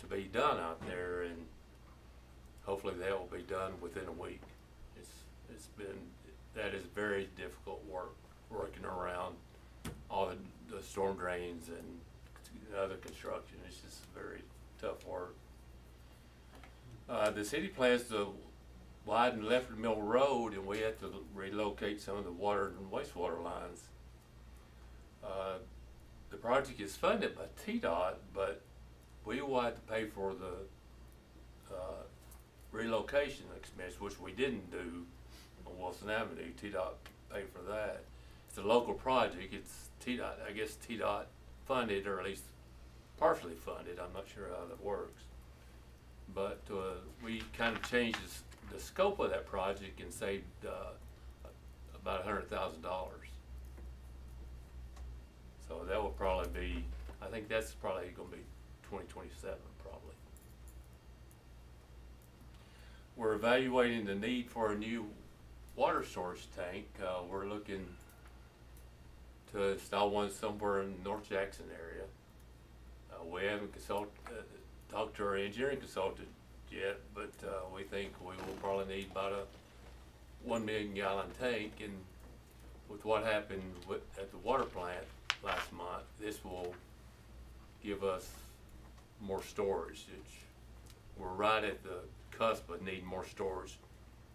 to be done out there, and hopefully that will be done within a week. That is very difficult work, working around all the storm drains and other construction. It's just very tough work. The city plans to widen Lefford Mill Road, and we have to relocate some of the water and wastewater lines. The project is funded by TDOT, but we will have to pay for the relocation expense, which we didn't do on Wilson Avenue. TDOT paid for that. It's a local project. It's TDOT, I guess TDOT funded, or at least partially funded. I'm not sure how that works. But we kind of changed the scope of that project and saved about $100,000. So that will probably be, I think that's probably going to be 2027 probably. We're evaluating the need for a new water storage tank. We're looking to install one somewhere in the North Jackson area. We haven't talked to our engineering consultant yet, but we think we will probably need about a 1 million gallon tank. And with what happened at the water plant last month, this will give us more storage. We're right at the cusp of needing more storage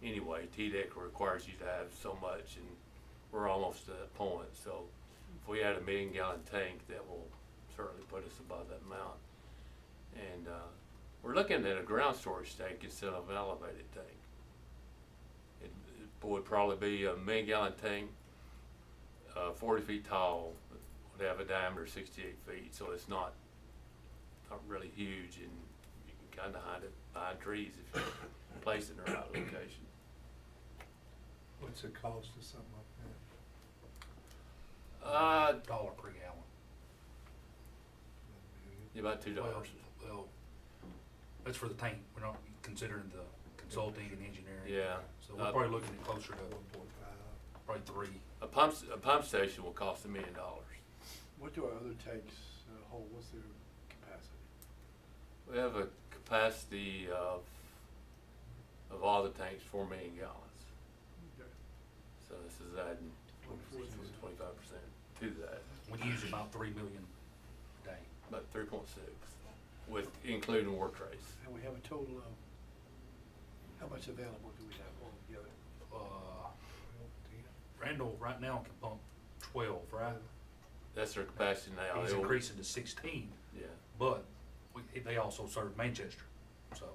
anyway. TDEC requires you to have so much, and we're almost to that point. So if we had a 1 million gallon tank, that will certainly put us above that amount. And we're looking at a ground storage tank instead of an elevated tank. It would probably be a 1 million gallon tank, 40 feet tall, would have a diameter of 68 feet, so it's not really huge, and you can kind of hide it behind trees if you place it in the right location. What's the cost of something like $1 per gallon. that? About $2. Well, that's for the tank. We're not considering the consulting and engineering. Yeah. So we're probably looking at closer to 1.5. probably 3. A pump station will cost $1 million. What do our other tanks hold? What's their capacity? We have a capacity of all the tanks 4 million gallons. Okay. So this is adding 25% to that, We use about 3 million a day. about 3.6, with including work trace. And we have a total of, how much available do we have altogether? Randall right now can pump 12, right? That's their capacity now. He's It'll- increasing to 16, Yeah. but they also serve Manchester, so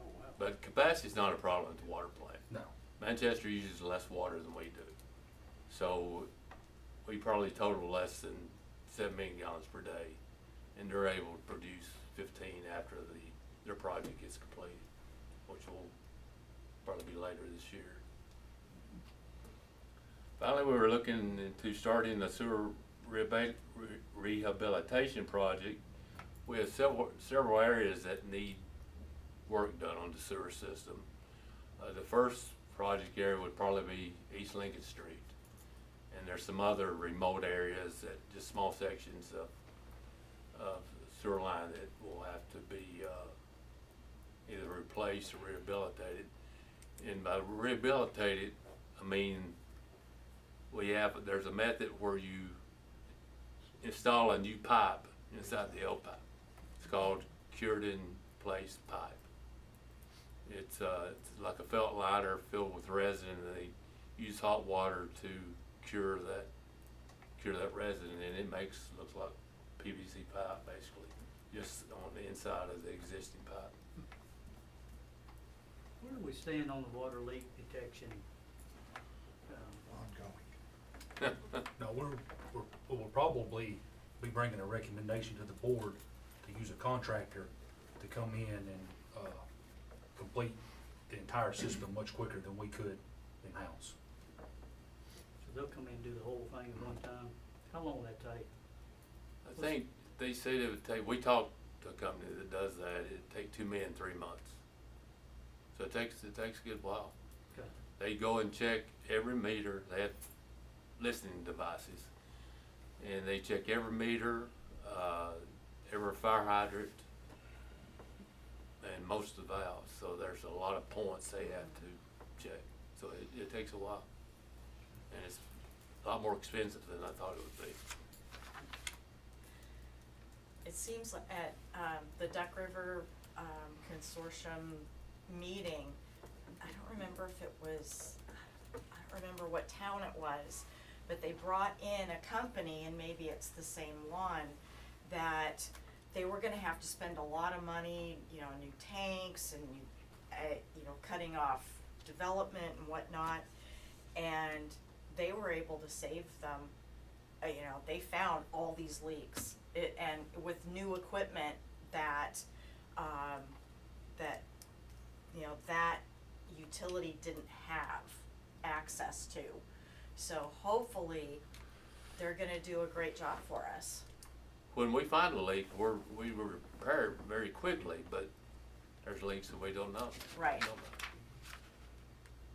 Oh, wow. But capacity is not a problem at the water plant. no. Manchester uses less water than we do. So we probably total less than 7 million gallons per day, and they're able to produce 15 after their project gets completed, which will probably be later this year. Finally, we were looking into starting a sewer rehabilitation project. We have several areas that need work done on the sewer system. The first project area would probably be East Lincoln Street. And there's some other remote areas that, just small sections of sewer line that will have to be either replaced or rehabilitated. And by rehabilitated, I mean, there's a method where you install a new pipe inside the old pipe. It's called cured in place pipe. It's like a felt liner filled with resin, and they use hot water to cure that resin, and it looks like PVC pipe basically, just on the inside of the existing pipe. Where do we stand on the water leak detection? Ongoing. No, we'll probably be bringing a recommendation to the board to use a contractor to come in and complete the entire system much quicker than we could in-house. So they'll come in and do the whole thing at one time? How long will that take? I think they said it would take, we talked to a company that does that, it'd take 2 men 3 months. So it takes a good while. Okay. They go and check every meter, they have listening devices, and they check every meter, every fire hydrant, and most of the valves, so there's a lot of points they have to check, so it takes a while. And it's a lot more expensive than I thought it would be. It seems like at, the Duck River, Consortium meeting, I don't remember if it was, I don't remember what town it was, but they brought in a company, and maybe it's the same one, that they were gonna have to spend a lot of money, you know, new tanks and, you know, cutting off development and whatnot, and they were able to save them, you know, they found all these leaks, and with new equipment that, that, you know, that utility didn't have access to. So hopefully, they're gonna do a great job for us. When we find a leak, we repair it very quickly, but there's leaks that we don't know. Right. Don't know.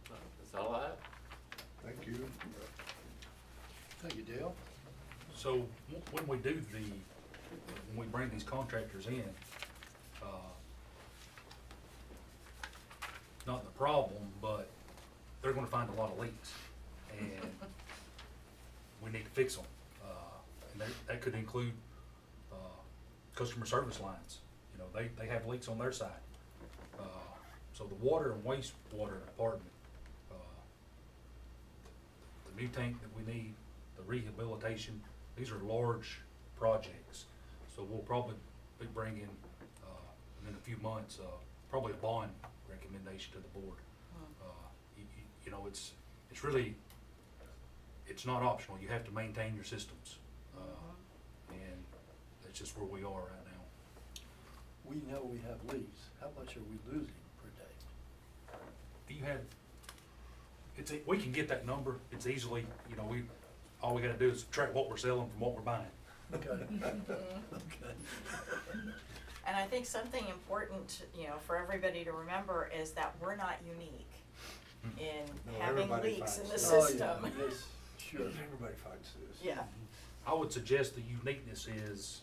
So, that's all I have. Thank you. Thank you, Dale. So when we do when we bring these contractors in, not the problem, but they're gonna find a lot of leaks, and we need to fix them. And that could include, customer service lines, you know, they have leaks on their side. So the water and wastewater department, the new tank that we need, the rehabilitation, these are large projects. So we'll probably be bringing, in a few months, probably a bond recommendation to the board. You know, it's really, it's not optional, you have to maintain your systems. And that's just where we are right now. We know we have leaks. How much are we losing per day? Do you have, we can get that number, it's easily, you know, all we gotta do is track what we're selling from what we're buying. Okay. Okay. And I think something important, you know, for everybody to remember is that we're not unique in No, having everybody leaks in the finds Oh, system. yeah, yes, sure. Everybody fights this. Yeah, I would suggest the uniqueness is,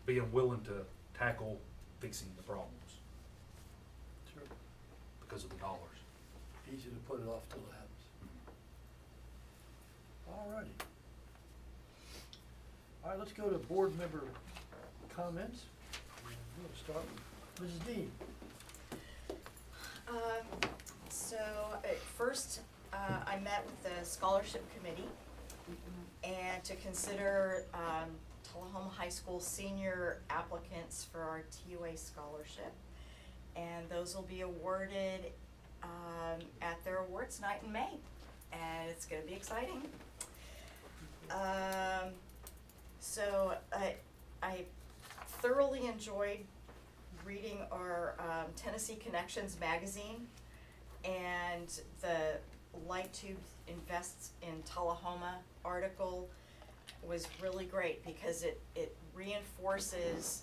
being willing to tackle fixing the problems Sure. because of the dollars. Easy to put it off till it happens. All righty. All right, let's go to board member comments. We'll start with Mrs. Dean. So, first, I met with the scholarship committee and to consider, Tullahoma High School senior applicants for our TUA scholarship. And those will be awarded, at their awards night in May, and it's gonna be exciting. So I thoroughly enjoyed reading our Tennessee Connections magazine, and the Light Tube Invests in Tullahoma article was really great because it reinforces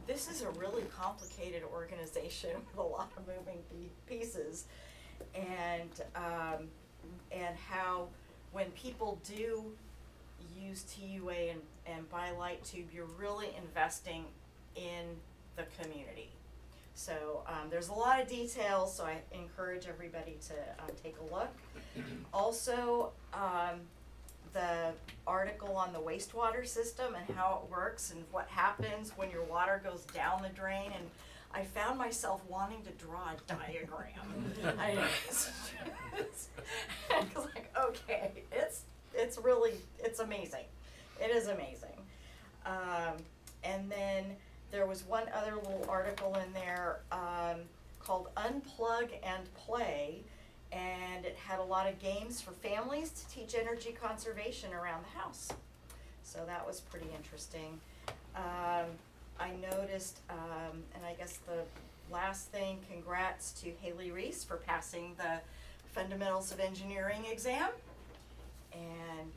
this is a really complicated organization with a lot of moving pieces, and how when people do use TUA and buy Light Tube, you're really investing in the community. So there's a lot of details, so I encourage everybody to take a look. Also, the article on the wastewater system and how it works and what happens when your water goes down the drain, and I found myself wanting to draw a diagram. I was like, okay, it's really, it's amazing. It is amazing. And then there was one other little article in there called Unplug and Play, and it had a lot of games for families to teach energy conservation around the house. So that was pretty interesting. I noticed, and I guess the last thing, congrats to Haley Reese for passing the Fundamentals of Engineering exam. and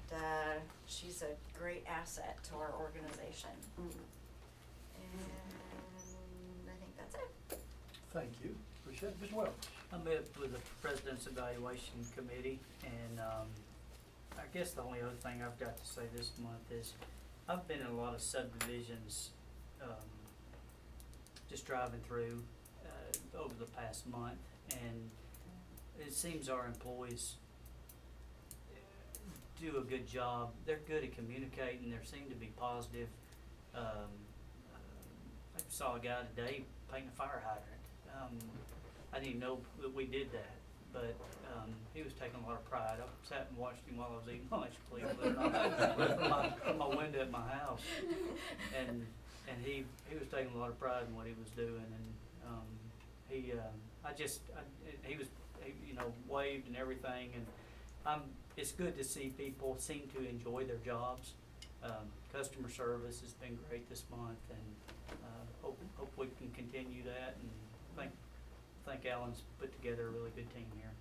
she's a great asset to our organization. And I think that's it. Thank you. Appreciate it. Mr. Welch? I met with the President's Evaluation Committee, and I guess the only other thing I've got to say this month is I've been in a lot of subdivisions, just driving through over the past month, and it seems our employees do a good job. They're good at communicating. There seem to be positive. I saw a guy today painting a fire hydrant. I didn't even know that we did that, but he was taking a lot of pride. I sat and watched him while I was eating lunch, believe it or not, from my window at my house, and he was taking a lot of pride in what he was doing, and he was waved and everything, and it's good to see people seem to enjoy their jobs. Customer service has been great this month, and hope we can continue that, and think Alan's put together a really good team here.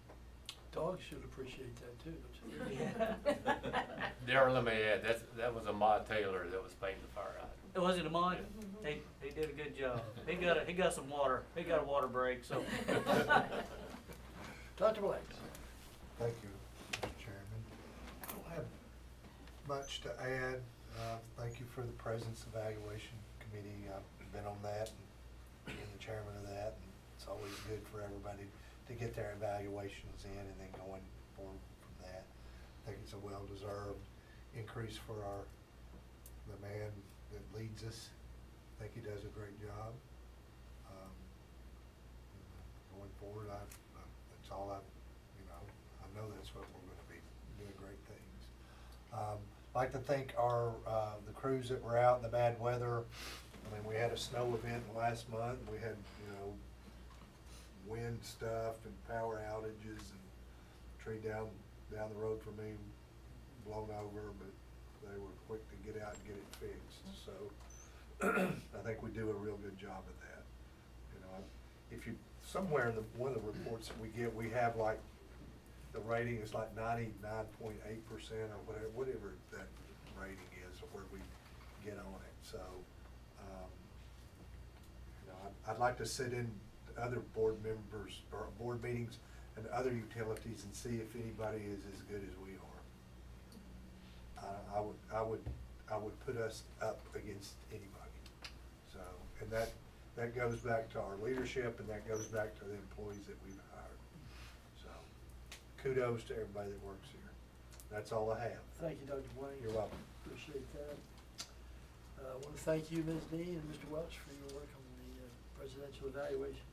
Dogs should appreciate that too, don't you? Darryl, let me add, that was a Ma Taylor that was painting the fire hydrant. Was it a mod? He did a good job. He got some water. He got a water break, so. Dr. Blanks? Thank you, Mr. Chairman. I don't have much to add. Thank you for the President's Evaluation Committee. I've been on that and being the chairman of that, and it's always good for everybody to get their evaluations in and then going forward from that. I think it's a well-deserved increase for the man that leads us. I think he does a great job. Going forward, that's all I know that's what we're gonna be doing, great things. I'd like to thank the crews that were out in the bad weather. I mean, we had a snow event last month. We had, wind stuff and power outages, and tree down the road from me blown over, but they were quick to get out and get it fixed. So I think we do a real good job of that. If you, somewhere in one of the reports that we get, we have like, the rating is like 99.8% or whatever that rating is, or where we get on it. So, I'd like to sit in other board members or board meetings and other utilities and see if anybody is as good as we are. I would put us up against anybody. So, and that goes back to our leadership, and that goes back to the employees that we've hired. So, kudos to everybody that works here. That's all I have. Thank you, Dr. Blanks. You're welcome. Appreciate that. I want to thank you, Ms. Dean and Mr. Welch, for your work on the presidential evaluation.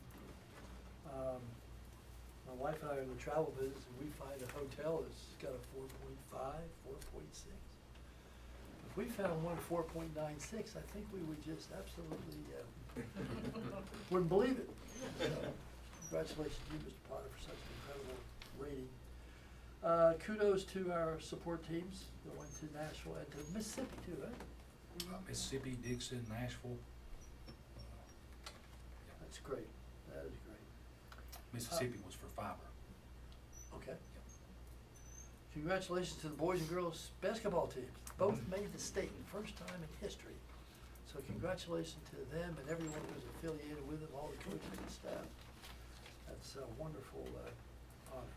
My wife and I are in the travel business, and we find a hotel that's got a 4.5, 4.6. If we found one 4.96, I think we would just absolutely wouldn't believe it. So, congratulations to you, Mr. Potter, for such an incredible rating. Kudos to our support teams that went to Nashville and to Mississippi too, right? Mississippi, Dixon, Nashville. That's great. That is great. Mississippi was for fiber. Okay. Congratulations to the boys and girls basketball teams. Both made the state, first time in history. So congratulations to them and everyone who's affiliated with them, all the coaches and staff. That's a wonderful honor.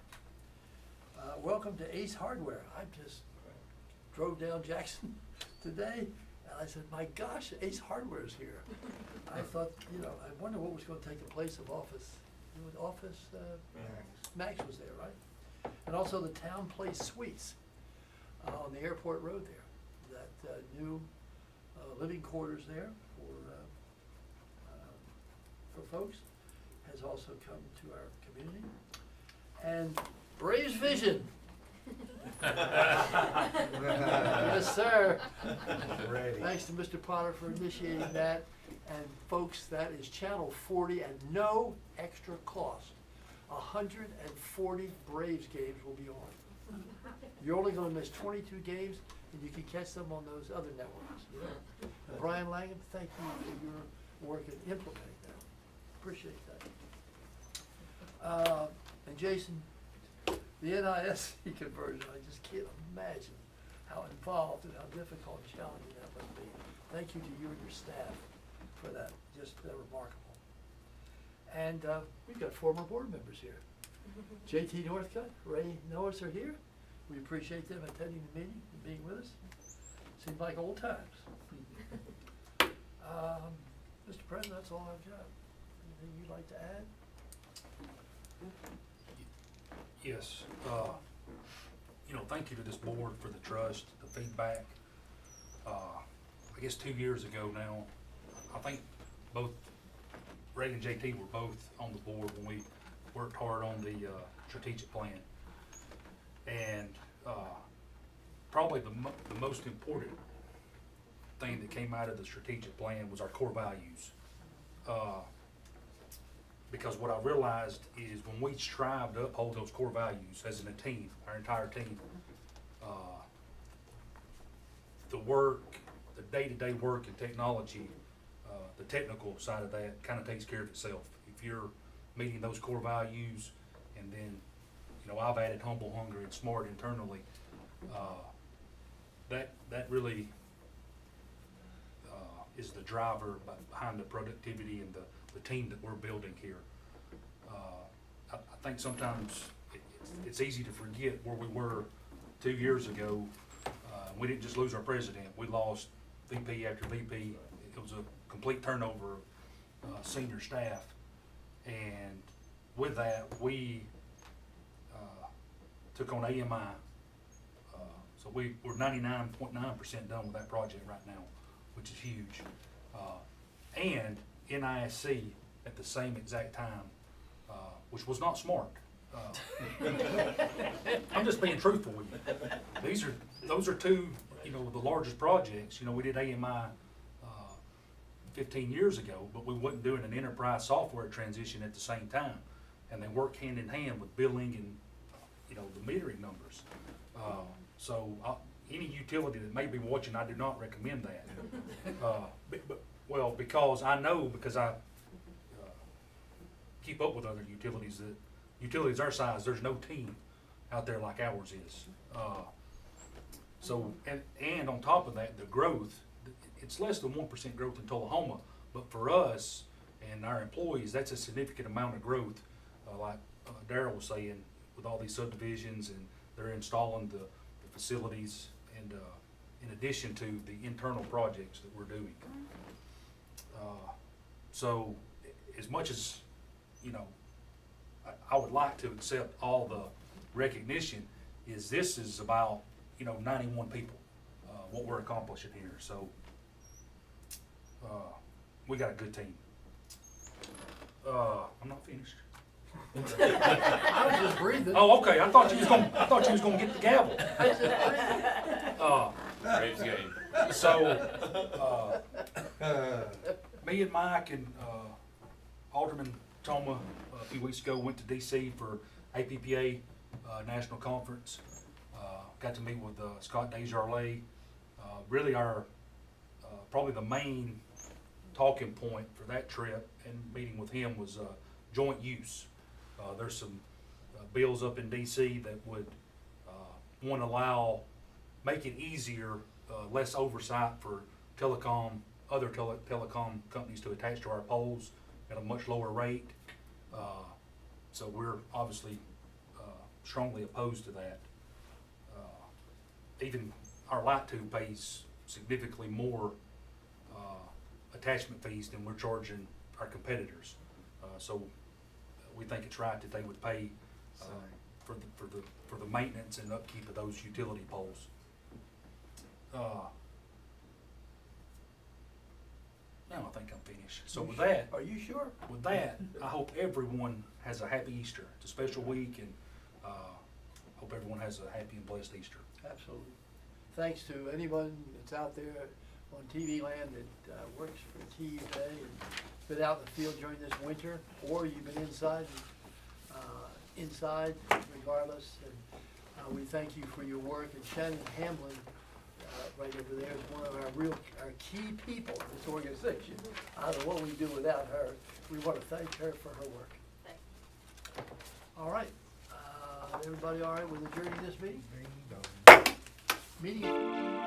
Welcome to Ace Hardware. I just drove down Jackson today, and I said, my gosh, Ace Hardware is here. I thought, I wonder what was going to take the place of Office. Max was there, right? And also the Town Place Suites on the airport road there. That new living quarters there for folks has also come to our community. And Braves Vision. Yes, sir. Ready. Thanks to Mr. Potter for initiating that. And folks, that is Channel 40 and no extra cost. 140 Braves games will be on. You're only going to miss 22 games, and you can catch them on those other networks. And Brian Langham, thank you for your work in implementing that. Appreciate that. And Jason, the NISC conversion, I just can't imagine how involved and how difficult and challenging that must be. Thank you to you and your staff for that, just remarkable. And we've got former board members here. JT Northcutt, Ray Norris are here. We appreciate them attending the meeting and being with us. Seems like old times. Mr. President, that's all I've got. Anything you'd like to add? Yes, thank you to this board for the trust, the feedback. I guess 2 years ago now, I think both Ray and JT were both on the board when we worked hard on the strategic plan. And probably the most important thing that came out of the strategic plan was our core values. Because what I realized is when we strive to uphold those core values as in a team, our entire team, the work, the day-to-day work in technology, the technical side of that kind of takes care of itself. If you're meeting those core values, and then, I've added humble, hungry, and smart internally, that really is the driver behind the productivity and the team that we're building here. I think sometimes it's easy to forget where we were 2 years ago. We didn't just lose our president, we lost VP after VP. It was a complete turnover of senior staff. And with that, we took on AMI. So we're 99.9% done with that project right now, which is huge. And NISC at the same exact time, which was not smart. I'm just being truthful with you. Those are two, the largest projects. We did AMI 15 years ago, but we wasn't doing an enterprise software transition at the same time. And they work hand in hand with billing and, the metering numbers. Any utility that may be watching, I do not recommend that. Because I know, because I keep up with other utilities, that utilities our size, there's no team out there like ours is. And on top of that, the growth, it's less than 1% growth in Tullahoma, but for us and our employees, that's a significant amount of growth. Like Darryl was saying, with all these subdivisions, and they're installing the facilities, and in addition to the internal projects that we're doing. So as much as, I would like to accept all the recognition, this is about, 91 people, what we're accomplishing here. So we got a good team. I'm not finished. I was just breathing. Oh, okay. I thought you was gonna get the gavel. Braves game. So, me and Mike and Alderman Toma a few weeks ago went to DC for APPA National Conference. Got to meet with Scott Desjardins. Really our, probably the main talking point for that trip and meeting with him was joint use. There's some bills up in DC that would make it easier, less oversight for other telecom companies to attach to our poles at a much lower rate. So we're obviously strongly opposed to that. Even our light tube pays significantly more attachment fees than we're charging our competitors. So we think it's right that they would pay for the maintenance and upkeep of those utility poles. Now I think I'm finished. So with that, Are you sure? with that, I hope everyone has a happy Easter. It's a special week, and hope everyone has a happy and blessed Easter. Absolutely. Thanks to anyone that's out there on TV land that works for TUA and been out in the field during this winter, or you've been inside regardless. And we thank you for your work. And Shannon Hamlin, right over there, is one of our key people in this organization. I don't know what we do without her. We want to thank her for her work. All right. Everybody all right with adjourning this meeting? Ding dong. Meeting